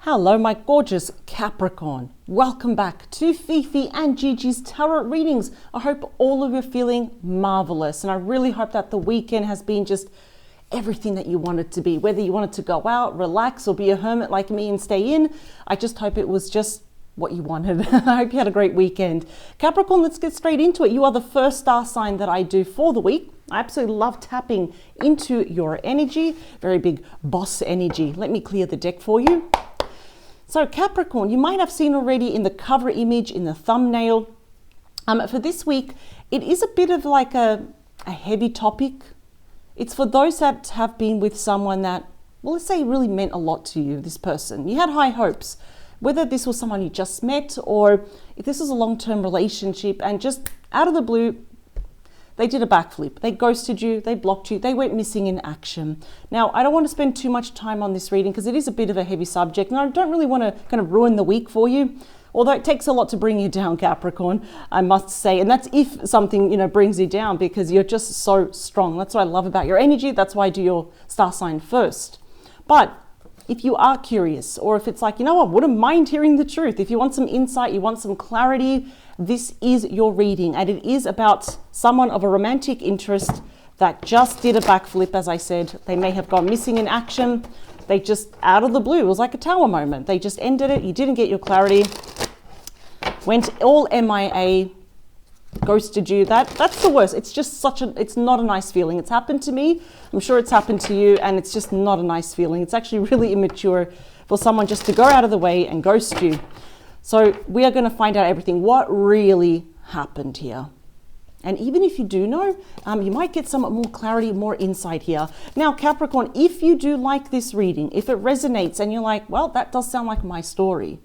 Hello, my gorgeous Capricorn. Welcome back to Fifi and Gigi's tarot readings. I hope all of you are feeling marvelous, and I really hope that the weekend has been just everything that you want it to be. Whether you wanted to go out, relax, or be a hermit like me and stay in, I just hope it was just what you wanted. I hope you had a great weekend. Capricorn, let's get straight into it. You are the first star sign that I do for the week. I absolutely love tapping into your energy. Very big boss energy. Let me clear the deck for you. So Capricorn, you might have seen already in the cover image, in the thumbnail. For this week, it is a bit of like a heavy topic. It's for those that have been with someone that, well, let's say really meant a lot to you, this person. You had high hopes, whether this was someone you just met or if this was a long-term relationship and just out of the blue, they did a backflip. They ghosted you, they blocked you, they went missing in action. Now, I don't want to spend too much time on this reading because it is a bit of a heavy subject and I don't really want to kind of ruin the week for you. Although it takes a lot to bring you down, Capricorn, I must say. And that's if something, brings you down because you're just so strong. That's what I love about your energy. That's why I do your star sign first. But if you are curious, or if it's like, I wouldn't mind hearing the truth. If you want some insight, you want some clarity, this is your reading. And it is about someone of a romantic interest that just did a backflip, as I said. They may have gone missing in action. They just, out of the blue, it was like a tower moment. They just ended it. You didn't get your clarity. Went all MIA, ghosted you. That's the worst. It's just it's not a nice feeling. It's happened to me. I'm sure it's happened to you, and it's just not a nice feeling. It's actually really immature for someone just to go out of the way and ghost you. So we are going to find out everything. What really happened here? And even if you do know, you might get some more clarity, more insight here. Now, Capricorn, if you do like this reading, if it resonates and you're like, well, that does sound like my story,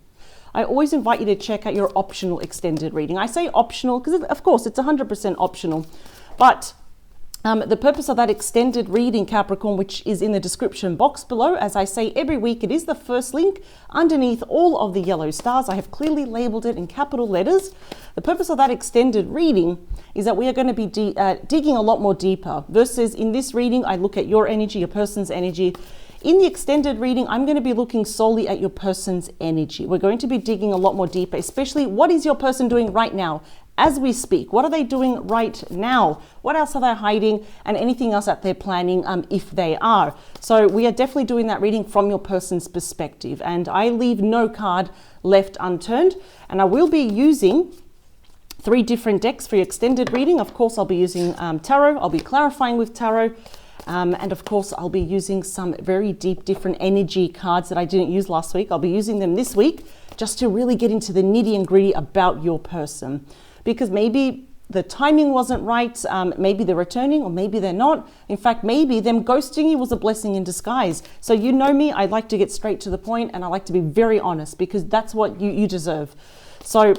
I always invite you to check out your optional extended reading. I say optional because, of course, it's 100% optional. But the purpose of that extended reading, Capricorn, which is in the description box below, as I say every week, it is the first link underneath all of the yellow stars. I have clearly labeled it in capital letters. The purpose of that extended reading is that we are going to be digging a lot more deeper versus in this reading, I look at your energy, your person's energy. In the extended reading, I'm going to be looking solely at your person's energy. We're going to be digging a lot more deeper, especially what is your person doing right now as we speak? What are they doing right now? What else are they hiding? And anything else that they're planning if they are. So we are definitely doing that reading from your person's perspective. And I leave no card left unturned. And I will be using 3 different decks for your extended reading. Of course, I'll be using tarot. I'll be clarifying with tarot. And of course, I'll be using some very deep, different energy cards that I didn't use last week. I'll be using them this week just to really get into the nitty and gritty about your person. Because maybe the timing wasn't right, maybe they're returning or maybe they're not. In fact, maybe them ghosting you was a blessing in disguise. So you know me, I like to get straight to the point and I like to be very honest because that's what you deserve. So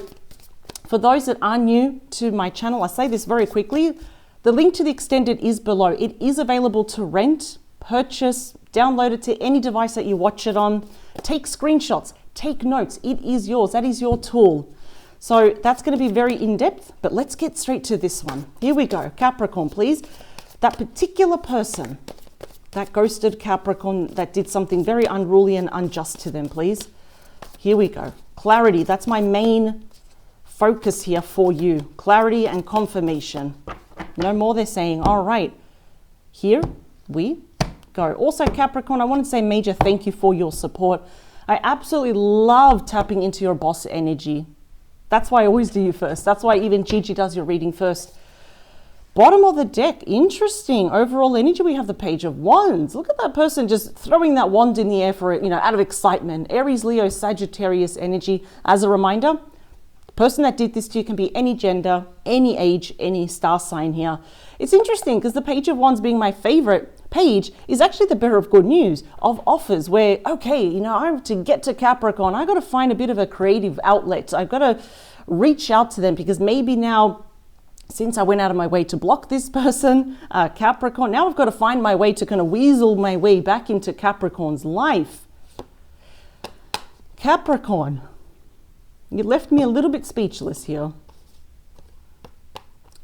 for those that are new to my channel, I say this very quickly. The link to the extended is below. It is available to rent, purchase, download it to any device that you watch it on. Take screenshots, take notes. It is yours. That is your tool. So that's going to be very in-depth, but let's get straight to this one. Here we go. Capricorn, please. That particular person that ghosted Capricorn, that did something very unruly and unjust to them, please. Here we go. Clarity. That's my main focus here for you. Clarity and confirmation. No more they're saying. All right. Here we go. Also, Capricorn, I want to say major thank you for your support. I absolutely love tapping into your boss energy. That's why I always do you first. That's why even Gigi does your reading first. Bottom of the deck, interesting. Overall energy, we have the Page of Wands. Look at that person just throwing that wand in the air for, out of excitement. Aries, Leo, Sagittarius energy. As a reminder, the person that did this to you can be any gender, any age, any star sign here. It's interesting because the Page of Wands being my favorite page is actually the bearer of good news, of offers where, okay, I have to get to Capricorn. I got to find a bit of a creative outlet. I've got to reach out to them because maybe now, since I went out of my way to block this person, Capricorn, now I've got to find my way to kind of weasel my way back into Capricorn's life. Capricorn, you left me a little bit speechless here.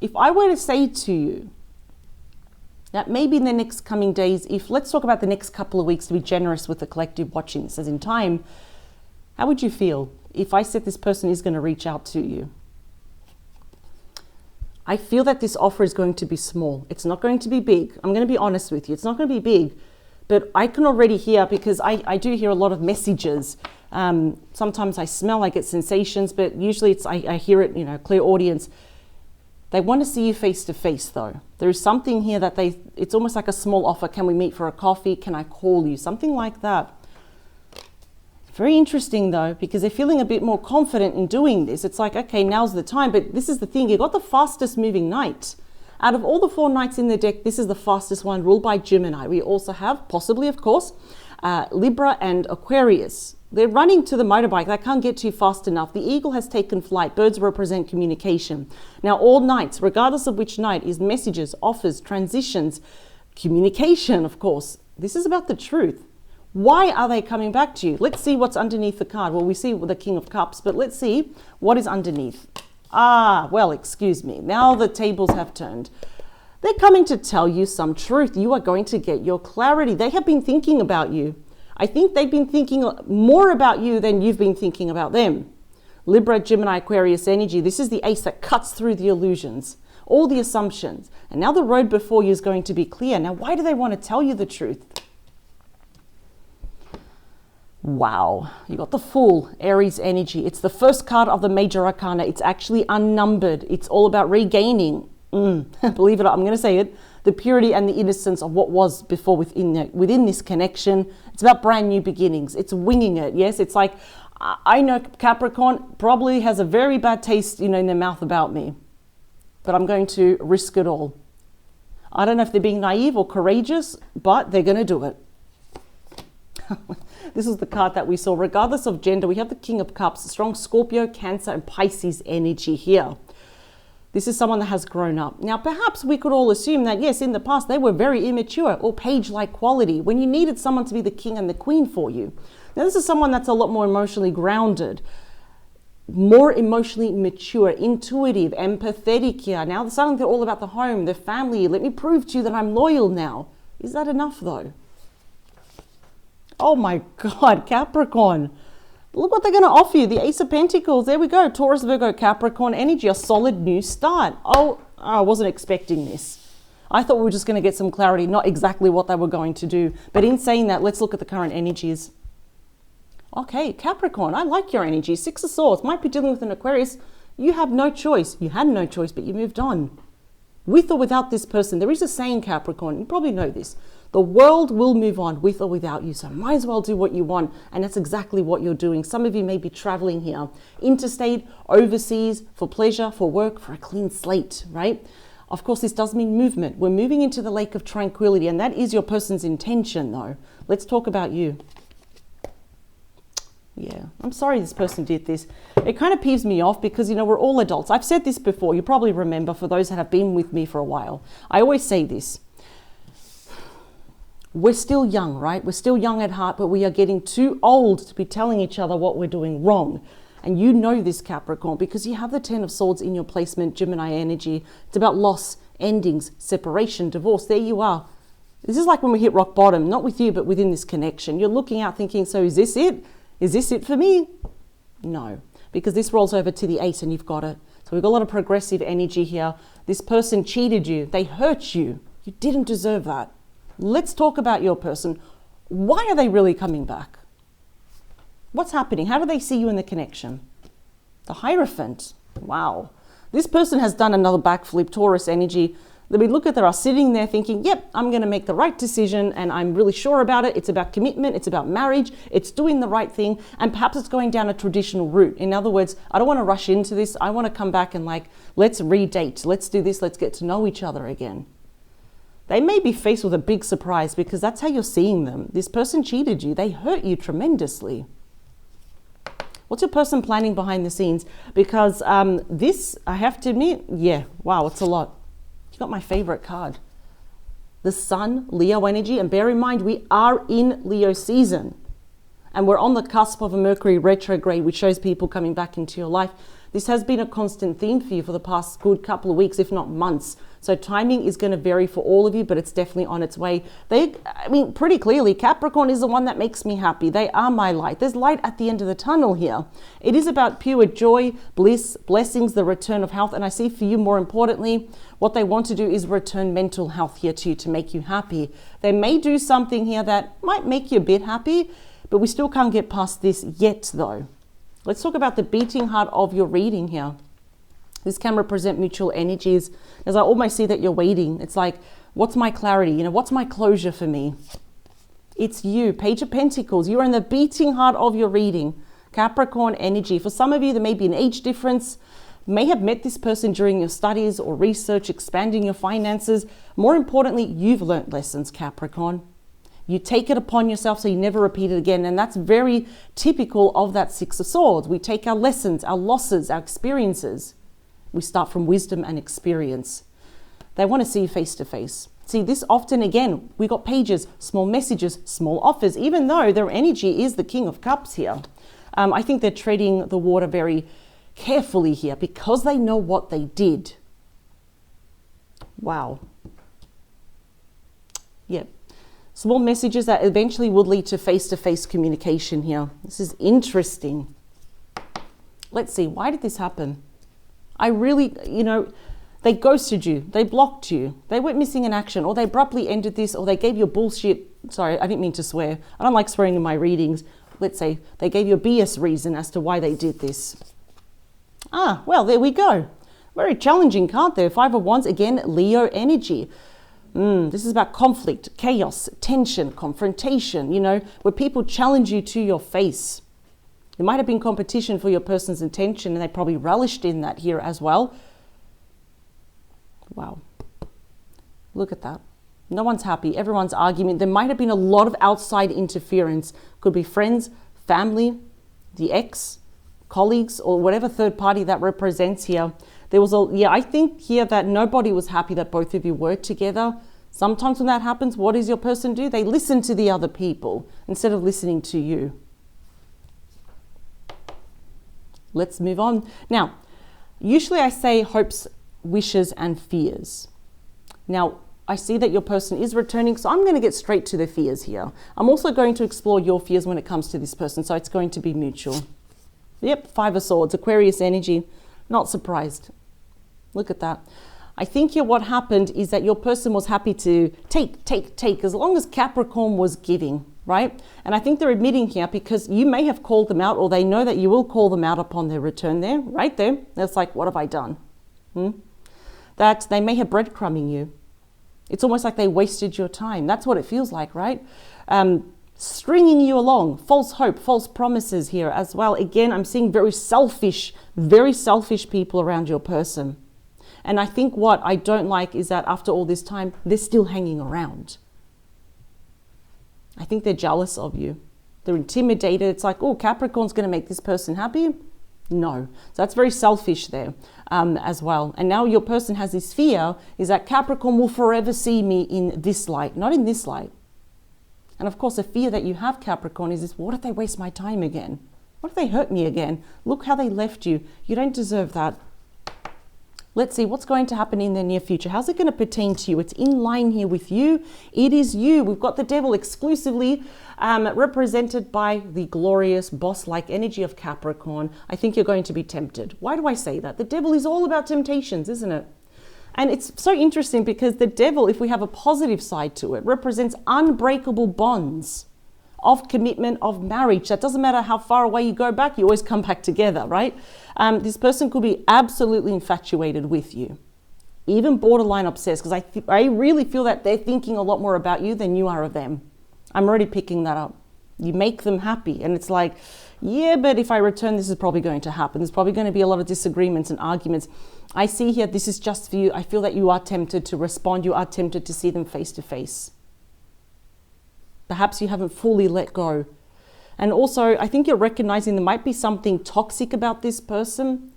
If I were to say to you, that maybe in the next coming days, let's talk about the next couple of weeks to be generous with the collective watching this as in time, How would you feel if I said this person is going to reach out to you? I feel that this offer is going to be small. It's not going to be big. I'm going to be honest with you. It's not going to be big, but I can already hear, because I do hear a lot of messages. Sometimes I smell, I get sensations, but usually I hear it, clear audience. They want to see you face to face though. There is something here that it's almost like a small offer. Can we meet for a coffee? Can I call you? Something like that. Very interesting though, because they're feeling a bit more confident in doing this. It's like, okay, now's the time. But this is the thing, you got the fastest moving knight. Out of all the 4 knights in the deck, this is the fastest one, ruled by Gemini. We also have, possibly of course, Libra and Aquarius. They're running to the motorbike. They can't get too fast enough. The eagle has taken flight. Birds represent communication. Now all knights, regardless of which knight, is messages, offers, transitions, communication, of course. This is about the truth. Why are they coming back to you? Let's see what's underneath the card. Well, we see the King of Cups, but let's see what is underneath. Well, excuse me. Now the tables have turned. They're coming to tell you some truth. You are going to get your clarity. They have been thinking about you. I think they've been thinking more about you than you've been thinking about them. Libra, Gemini, Aquarius energy. This is the ace that cuts through the illusions, all the assumptions. And now the road before you is going to be clear. Now, why do they want to tell you the truth? Wow, you got the Fool, Aries energy. It's the first card of the major arcana. It's actually unnumbered. It's all about regaining, believe it or not, I'm going to say it, the purity and the innocence of what was before within this connection. It's about brand new beginnings. It's winging it. Yes, it's like, I know Capricorn probably has a very bad taste, in their mouth about me, but I'm going to risk it all. I don't know if they're being naive or courageous, but they're going to do it. This is the card that we saw. Regardless of gender, we have the King of Cups, strong Scorpio, Cancer, and Pisces energy here. This is someone that has grown up. Now, perhaps we could all assume that, yes, in the past, they were very immature or page-like quality when you needed someone to be the king and the queen for you. Now, this is someone that's a lot more emotionally grounded, more emotionally mature, intuitive, empathetic here. Now, suddenly they're all about the home, the family. Let me prove to you that I'm loyal now. Is that enough, though? Oh my God, Capricorn. Look what they're going to offer you. The Ace of Pentacles. There we go. Taurus, Virgo, Capricorn energy. A solid new start. Oh, I wasn't expecting this. I thought we were just going to get some clarity, not exactly what they were going to do. But in saying that, let's look at the current energies. Okay, Capricorn, I like your energy. 6 of Swords. Might be dealing with an Aquarius. You have no choice. You had no choice, but you moved on. With or without this person. There is a saying, Capricorn. You probably know this. The world will move on with or without you, so might as well do what you want, and that's exactly what you're doing. Some of you may be traveling here, interstate, overseas, for pleasure, for work, for a clean slate, right? Of course, this does mean movement. We're moving into the lake of tranquility, and that is your person's intention, though. Let's talk about you. Yeah, I'm sorry this person did this. It kind of peeves me off because, we're all adults. I've said this before. You probably remember, for those that have been with me for a while. I always say this. We're still young, right? We're still young at heart, but we are getting too old to be telling each other what we're doing wrong. And you know this, Capricorn, because you have the 10 of Swords in your placement, Gemini energy. It's about loss, endings, separation, divorce. There you are. This is like when we hit rock bottom, not with you, but within this connection. You're looking out thinking, so is this it? Is this it for me? No, because this rolls over to the Ace and you've got it. So we've got a lot of progressive energy here. This person cheated you. They hurt you. You didn't deserve that. Let's talk about your person. Why are they really coming back? What's happening? How do they see you in the connection? The Hierophant. Wow. This person has done another backflip, Taurus energy. We look at, they are sitting there thinking, yep, I'm going to make the right decision and I'm really sure about it. It's about commitment. It's about marriage. It's doing the right thing. And perhaps it's going down a traditional route. In other words, I don't want to rush into this. I want to come back and let's redate. Let's do this. Let's get to know each other again. They may be faced with a big surprise because that's how you're seeing them. This person cheated you. They hurt you tremendously. What's your person planning behind the scenes? Because this, I have to admit, yeah, wow, it's a lot. You got my favorite card. The Sun, Leo energy. And bear in mind, we are in Leo season. And we're on the cusp of a Mercury retrograde, which shows people coming back into your life. This has been a constant theme for you for the past good couple of weeks, if not months. So timing is going to vary for all of you, but it's definitely on its way. Pretty clearly, Capricorn is the one that makes me happy. They are my light. There's light at the end of the tunnel here. It is about pure joy, bliss, blessings, the return of health. And I see for you, more importantly, what they want to do is return mental health here to you to make you happy. They may do something here that might make you a bit happy, but we still can't get past this yet, though. Let's talk about the beating heart of your reading here. This can represent mutual energies. As I almost see that you're waiting. It's like, what's my clarity? What's my closure for me? It's you, Page of Pentacles. You're in the beating heart of your reading. Capricorn energy. For some of you, there may be an age difference. You may have met this person during your studies or research, expanding your finances. More importantly, you've learnt lessons, Capricorn. You take it upon yourself so you never repeat it again. And that's very typical of that Six of Swords. We take our lessons, our losses, our experiences. We start from wisdom and experience. They want to see you face to face. See, this often, again, we got pages, small messages, small offers, even though their energy is the King of Cups here. I think they're treading the water very carefully here because they know what they did. Wow. Yep. Small messages that eventually would lead to face-to-face communication here. This is interesting. Let's see, why did this happen? I really, they ghosted you, they blocked you, they went missing in action, or they abruptly ended this, or they gave you a bullshit, sorry, I didn't mean to swear. I don't like swearing in my readings. Let's say they gave you a BS reason as to why they did this. Well, there we go. Very challenging card there. Five of Wands, again, Leo energy. This is about conflict, chaos, tension, confrontation, where people challenge you to your face. There might have been competition for your person's attention, and they probably relished in that here as well. Wow. Look at that. No one's happy. Everyone's arguing. There might have been a lot of outside interference. Could be friends, family, the ex, colleagues, or whatever third party that represents here. There was I think here that nobody was happy that both of you were together. Sometimes when that happens, what does your person do? They listen to the other people instead of listening to you. Let's move on. Now, usually I say hopes, wishes, and fears. Now, I see that your person is returning, so I'm going to get straight to the fears here. I'm also going to explore your fears when it comes to this person, so it's going to be mutual. Yep, Five of Swords, Aquarius energy. Not surprised. Look at that. I think here what happened is that your person was happy to take, as long as Capricorn was giving, right? And I think they're admitting here because you may have called them out, or they know that you will call them out upon their return there, right there. That's like, what have I done? That they may have breadcrumbing you. It's almost like they wasted your time. That's what it feels like, right? Stringing you along, false hope, false promises here as well. Again, I'm seeing very selfish people around your person. And I think what I don't like is that after all this time, they're still hanging around. I think they're jealous of you. They're intimidated. It's like, oh, Capricorn's going to make this person happy. No. So that's very selfish there as well. And now your person has this fear is that Capricorn will forever see me in this light, not in this light. And of course, the fear that you have, Capricorn, is this, what if they waste my time again? What if they hurt me again? Look how they left you. You don't deserve that. Let's see what's going to happen in the near future. How's it going to pertain to you? It's in line here with you. It is you. We've got the devil exclusively represented by the glorious boss-like energy of Capricorn. I think you're going to be tempted. Why do I say that? The devil is all about temptations, isn't it? And it's so interesting because the devil, if we have a positive side to it, represents unbreakable bonds of commitment, of marriage. That doesn't matter how far away you go back, you always come back together, right? This person could be absolutely infatuated with you, even borderline obsessed, because I really feel that they're thinking a lot more about you than you are of them. I'm already picking that up. You make them happy, and it's like, yeah, but if I return, this is probably going to happen. There's probably going to be a lot of disagreements and arguments. I see here, this is just for you. I feel that you are tempted to respond. You are tempted to see them face to face. Perhaps you haven't fully let go. And also, I think you're recognizing there might be something toxic about this person,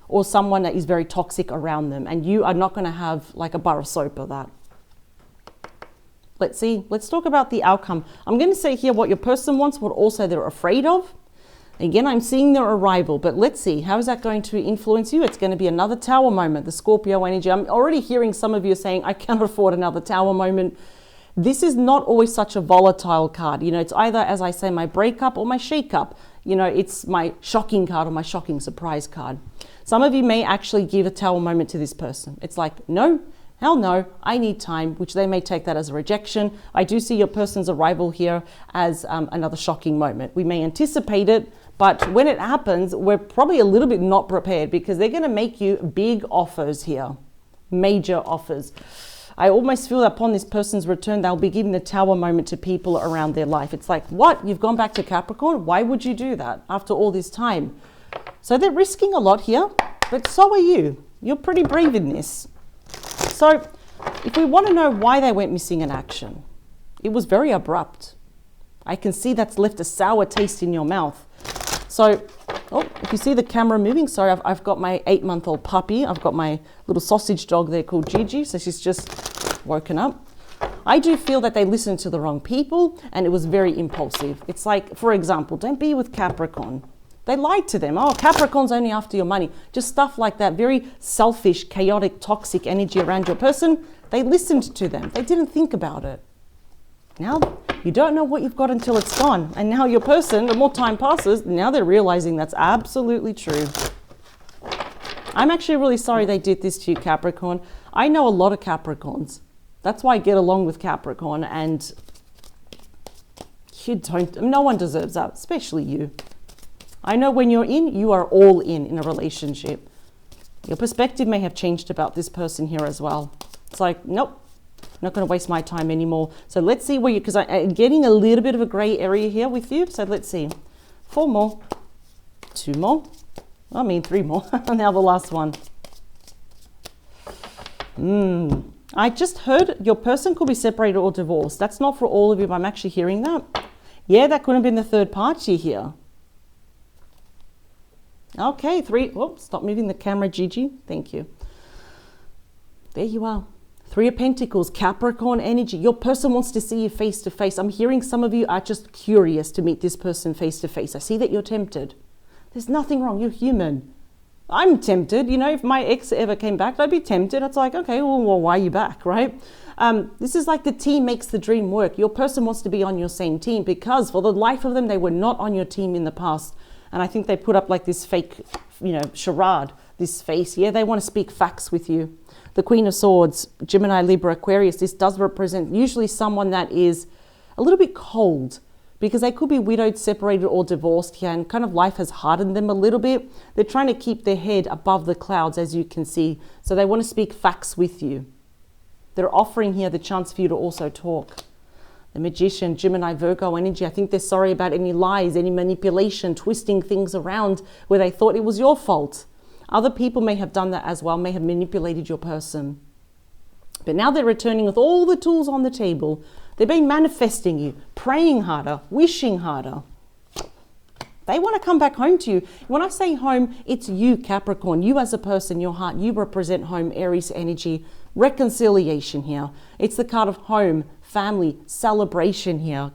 or someone that is very toxic around them, and you are not going to have like a bar of soap of that. Let's see. Let's talk about the outcome. I'm going to say here what your person wants, what also they're afraid of. Again, I'm seeing their arrival, but let's see, how is that going to influence you? It's going to be another tower moment, the Scorpio energy. I'm already hearing some of you saying, I cannot afford another tower moment. This is not always such a volatile card. You know, it's either, as I say, my breakup or my shake-up. You know, it's my shocking card or my shocking surprise card. Some of you may actually give a tower moment to this person. It's like, no, hell no, I need time, which they may take that as a rejection. I do see your person's arrival here as another shocking moment. We may anticipate it, but when it happens, we're probably a little bit not prepared because they're going to make you big offers here, major offers. I almost feel that upon this person's return, they'll be giving the tower moment to people around their life. It's like, what? You've gone back to Capricorn? Why would you do that after all this time? So they're risking a lot here, but so are you. You're pretty brave in this. So if we want to know why they went missing in action, it was very abrupt. I can see that's left a sour taste in your mouth. So, if you see the camera moving, sorry, I've got my 8-month-old puppy. I've got my little sausage dog there called Gigi. So she's just woken up. I do feel that they listened to the wrong people and it was very impulsive. It's like, for example, don't be with Capricorn. They lied to them. Oh, Capricorn's only after your money. Just stuff like that. Very selfish, chaotic, toxic energy around your person. They listened to them. They didn't think about it. Now, you don't know what you've got until it's gone. And now your person, the more time passes, now they're realizing that's absolutely true. I'm actually really sorry they did this to you, Capricorn. I know a lot of Capricorns. That's why I get along with Capricorn. And no one deserves that, especially you. I know when you're in, you are all in a relationship. Your perspective may have changed about this person here as well. It's like, nope. Not going to waste my time anymore. So let's see where you, because I'm getting a little bit of a gray area here with you. So let's see. 4 more, 2 more, 3 more. Now the last one. I just heard your person could be separated or divorced. That's not for all of you, but I'm actually hearing that. Yeah, that could have been the third party here. Okay, 3. Oh, stop moving the camera, Gigi. Thank you. There you are. 3 of Pentacles, Capricorn energy. Your person wants to see you face to face. I'm hearing some of you are just curious to meet this person face to face. I see that you're tempted. There's nothing wrong. You're human. I'm tempted. You know, if my ex ever came back, I'd be tempted. It's like, okay, well, why are you back, right? This is like the team makes the dream work. Your person wants to be on your same team because for the life of them, they were not on your team in the past. And I think they put up like this fake, charade, this face. Yeah, they want to speak facts with you. The Queen of Swords, Gemini, Libra, Aquarius, this does represent usually someone that is a little bit cold because they could be widowed, separated, or divorced here, and kind of life has hardened them a little bit. They're trying to keep their head above the clouds, as you can see. So they want to speak facts with you. They're offering here the chance for you to also talk. The Magician, Gemini, Virgo energy, I think they're sorry about any lies, any manipulation, twisting things around where they thought it was your fault. Other people may have done that as well, may have manipulated your person. But now they're returning with all the tools on the table. They've been manifesting you, praying harder, wishing harder. They want to come back home to you. When I say home, it's you, Capricorn. You as a person, your heart, you represent home, Aries energy, reconciliation here. It's the card of home, family, celebration here,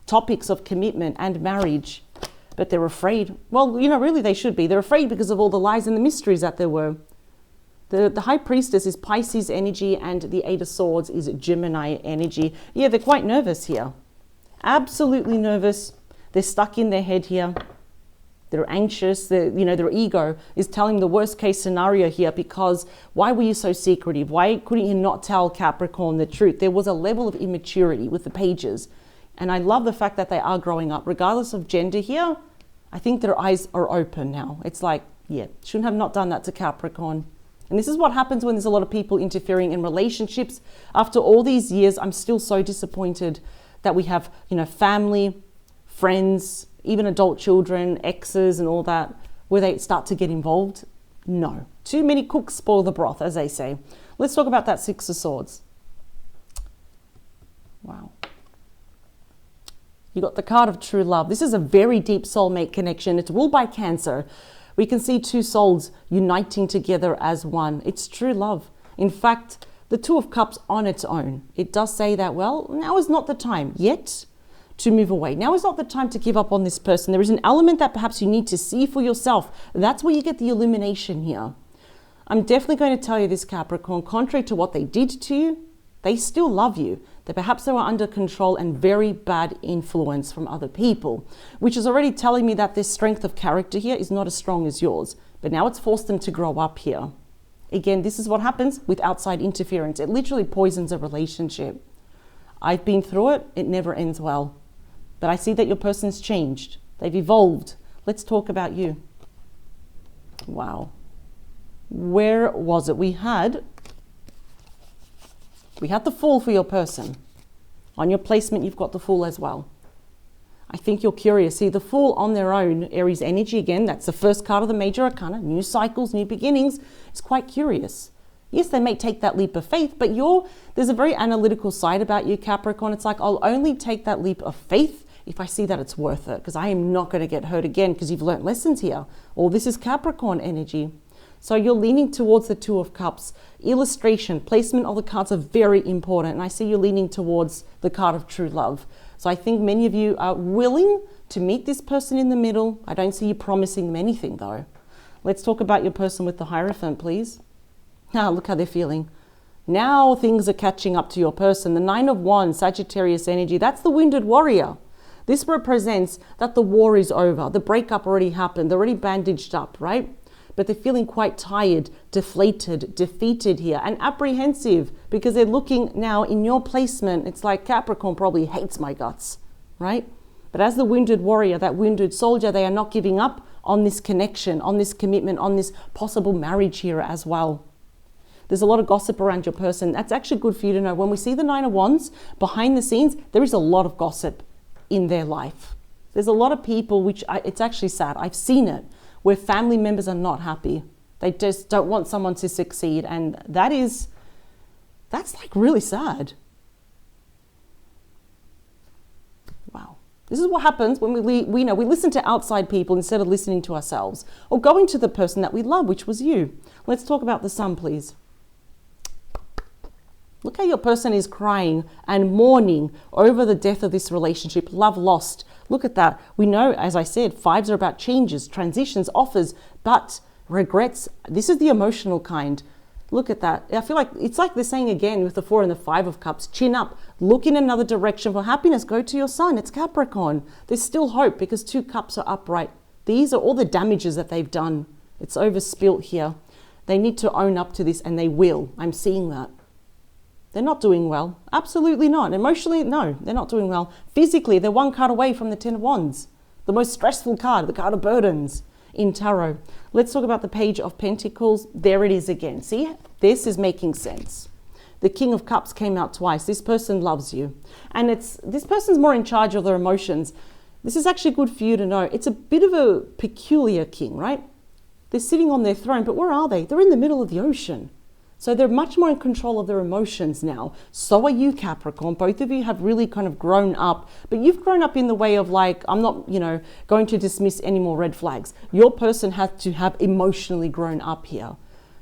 topics of commitment and marriage. But they're afraid. Well, really they should be. They're afraid because of all the lies and the mysteries that there were. The High Priestess is Pisces energy and the 8 of Swords is Gemini energy. Yeah, they're quite nervous here. Absolutely nervous. They're stuck in their head here. They're anxious. Their ego is telling the worst case scenario here because why were you so secretive? Why couldn't you not tell Capricorn the truth? There was a level of immaturity with the pages. And I love the fact that they are growing up. Regardless of gender here, I think their eyes are open now. It's like, yeah, shouldn't have not done that to Capricorn. And this is what happens when there's a lot of people interfering in relationships. After all these years, I'm still so disappointed that we have, family, friends, even adult children, exes and all that, where they start to get involved. No. Too many cooks spoil the broth, as they say. Let's talk about that 6 of Swords. Wow. You got the card of true love. This is a very deep soulmate connection. It's ruled by Cancer. We can see 2 souls uniting together as one. It's true love. In fact, the 2 of Cups on its own, it does say that, well, now is not the time yet, to move away. Now is not the time to give up on this person. There is an element that perhaps you need to see for yourself. That's where you get the illumination here. I'm definitely going to tell you this, Capricorn, contrary to what they did to you, they still love you. That perhaps they were under control and very bad influence from other people, which is already telling me that this strength of character here is not as strong as yours. But now it's forced them to grow up here. Again, this is what happens with outside interference. It literally poisons a relationship. I've been through it. It never ends well. But I see that your person's changed. They've evolved. Let's talk about you. Wow. Where was it? We had the Fool for your person. On your placement, you've got the Fool as well. I think you're curious. See, the Fool on their own, Aries energy, again, that's the first card of the major arcana. New cycles, new beginnings. It's quite curious. Yes, they may take that leap of faith, but there's a very analytical side about you, Capricorn. It's like, I'll only take that leap of faith if I see that it's worth it, because I am not going to get hurt again because you've learnt lessons here. Or this is Capricorn energy. So you're leaning towards the Two of Cups. Illustration, placement of the cards are very important. And I see you leaning towards the card of true love. So I think many of you are willing to meet this person in the middle. I don't see you promising them anything though. Let's talk about your person with the Hierophant, please. Now look how they're feeling. Now things are catching up to your person. The Nine of Wands, Sagittarius energy, that's the wounded warrior. This represents that the war is over. The breakup already happened. They're already bandaged up, right? But they're feeling quite tired, deflated, defeated here, and apprehensive because they're looking now in your placement. It's like Capricorn probably hates my guts, right? But as the wounded warrior, that wounded soldier, they are not giving up on this connection, on this commitment, on this possible marriage here as well. There's a lot of gossip around your person. That's actually good for you to know. When we see the Nine of Wands, behind the scenes, there is a lot of gossip in their life. There's a lot of people, it's actually sad. I've seen it, where family members are not happy. They just don't want someone to succeed. And that's like really sad. Wow. This is what happens when we listen to outside people instead of listening to ourselves or going to the person that we love, which was you. Let's talk about the Sun, please. Look how your person is crying and mourning over the death of this relationship, love lost. Look at that. We know, as I said, fives are about changes, transitions, offers, but regrets. This is the emotional kind. Look at that. I feel like it's like they're saying again with the Four and the Five of Cups, chin up, look in another direction for happiness. Go to your Sun. It's Capricorn. There's still hope because 2 cups are upright. These are all the damages that they've done. It's overspilt here. They need to own up to this, and they will. I'm seeing that. They're not doing well. Absolutely not. Emotionally, no, they're not doing well. Physically, they're 1 card away from the Ten of Wands. The most stressful card, the card of burdens in tarot. Let's talk about the Page of Pentacles. There it is again. See, this is making sense. The King of Cups came out twice. This person loves you. And this person's more in charge of their emotions. This is actually good for you to know. It's a bit of a peculiar king, right? They're sitting on their throne, but where are they? They're in the middle of the ocean. So they're much more in control of their emotions now. So are you, Capricorn. Both of you have really kind of grown up, but you've grown up in the way of like, I'm not, going to dismiss any more red flags. Your person has to have emotionally grown up here.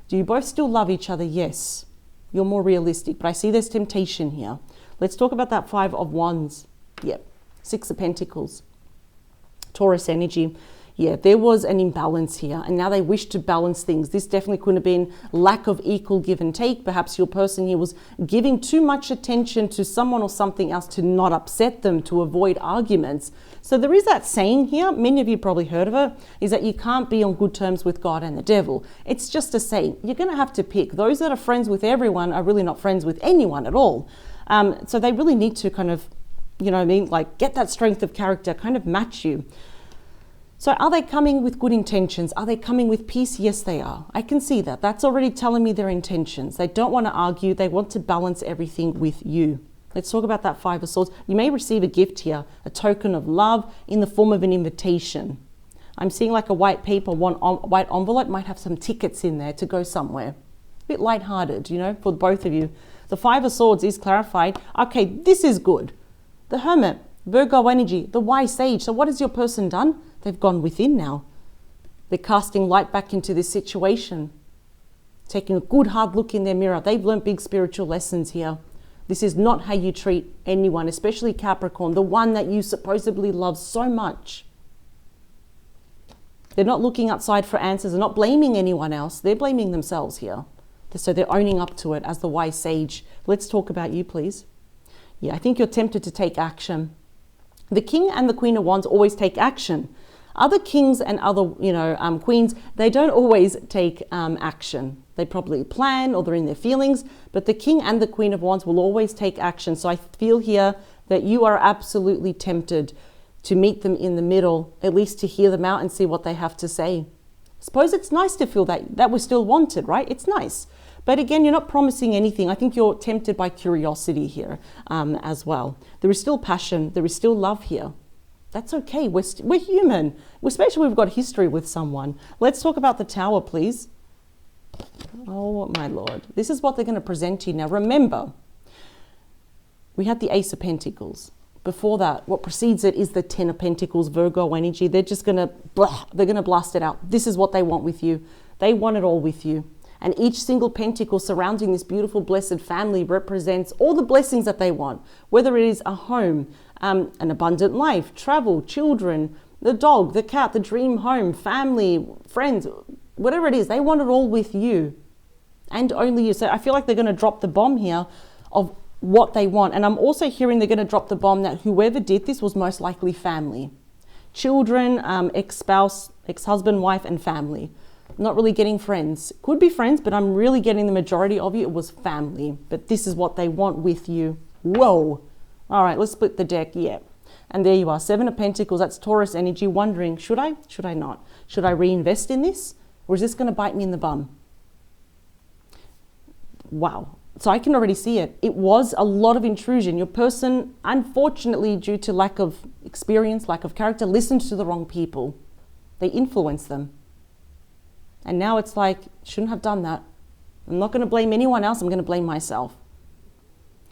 Do you both still love each other? Yes. You're more realistic, but I see there's temptation here. Let's talk about that Five of Wands. Yep. 6 of Pentacles. Taurus energy. Yeah, there was an imbalance here, and now they wish to balance things. This definitely couldn't have been lack of equal give and take. Perhaps your person here was giving too much attention to someone or something else to not upset them, to avoid arguments. So there is that saying here, many of you probably heard of it, is that you can't be on good terms with God and the devil. It's just a saying. You're going to have to pick. Those that are friends with everyone are really not friends with anyone at all. So they really need to kind of, like get that strength of character, kind of match you. So are they coming with good intentions? Are they coming with peace? Yes, they are. I can see that. That's already telling me their intentions. They don't want to argue. They want to balance everything with you. Let's talk about that Five of Swords. You may receive a gift here, a token of love in the form of an invitation. I'm seeing like a white paper, white envelope might have some tickets in there to go somewhere. A bit lighthearted, for both of you. The Five of Swords is clarified. Okay, this is good. The Hermit, Virgo energy, the wise sage. So what has your person done? They've gone within now. They're casting light back into this situation, taking a good hard look in their mirror. They've learned big spiritual lessons here. This is not how you treat anyone, especially Capricorn, the one that you supposedly love so much. They're not looking outside for answers. They're not blaming anyone else. They're blaming themselves here. So they're owning up to it as the wise sage. Let's talk about you, please. Yeah, I think you're tempted to take action. The King and the Queen of Wands always take action. Other kings and other, queens, they don't always take action. They probably plan or they're in their feelings, but the King and the Queen of Wands will always take action. So I feel here that you are absolutely tempted to meet them in the middle, at least to hear them out and see what they have to say. I suppose it's nice to feel that we're still wanted, right? It's nice. But again, you're not promising anything. I think you're tempted by curiosity here as well. There is still passion. There is still love here. That's okay. We're human, especially we've got history with someone. Let's talk about the Tower, please. Oh, my Lord. This is what they're going to present to you. Now, remember, we had the Ace of Pentacles. Before that, what precedes it is the Ten of Pentacles, Virgo energy. They're just going to, they're going to blast it out. This is what they want with you. They want it all with you. And each single pentacle surrounding this beautiful, blessed family represents all the blessings that they want, whether it is a home, an abundant life, travel, children, the dog, the cat, the dream home, family, friends, whatever it is, they want it all with you and only you. So I feel like they're going to drop the bomb here of what they want. And I'm also hearing they're going to drop the bomb that whoever did this was most likely family, children, ex-spouse, ex-husband, wife, and family. Not really getting friends. Could be friends, but I'm really getting the majority of you. It was family, but this is what they want with you. Whoa. All right, let's split the deck. Yeah. And there you are. Seven of Pentacles. That's Taurus energy. Wondering, should I? Should I not? Should I reinvest in this? Or is this going to bite me in the bum? Wow. So I can already see it. It was a lot of intrusion. Your person, unfortunately, due to lack of experience, lack of character, listened to the wrong people. They influenced them. And now it's like, shouldn't have done that. I'm not going to blame anyone else. I'm going to blame myself.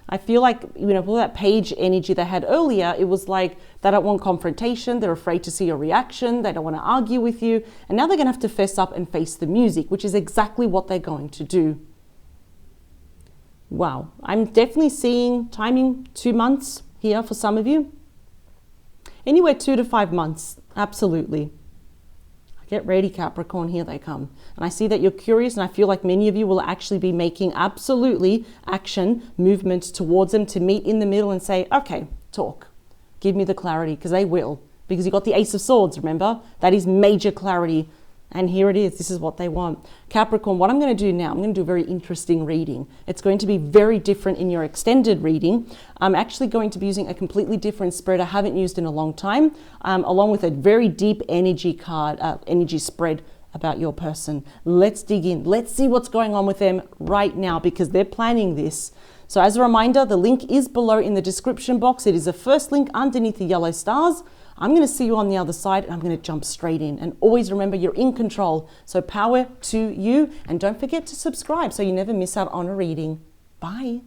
I feel like, all that page energy they had earlier, it was like they don't want confrontation. They're afraid to see your reaction. They don't want to argue with you. And now they're going to have to fess up and face the music, which is exactly what they're going to do. Wow. I'm definitely seeing timing 2 months here for some of you. Anywhere 2 to 5 months. Absolutely. Get ready, Capricorn, here they come. And I see that you're curious, and I feel like many of you will actually be making absolutely action movements towards them to meet in the middle and say, okay, talk. Give me the clarity, because they will. Because you got the Ace of Swords, remember? That is major clarity. And here it is. This is what they want. Capricorn, what I'm going to do now, I'm going to do a very interesting reading. It's going to be very different in your extended reading. I'm actually going to be using a completely different spread I haven't used in a long time, along with a very deep energy card, energy spread about your person. Let's dig in. Let's see what's going on with them right now, because they're planning this. So as a reminder, the link is below in the description box. It is the first link underneath the yellow stars. I'm going to see you on the other side, and I'm going to jump straight in. And always remember, you're in control. So power to you. And don't forget to subscribe so you never miss out on a reading. Bye.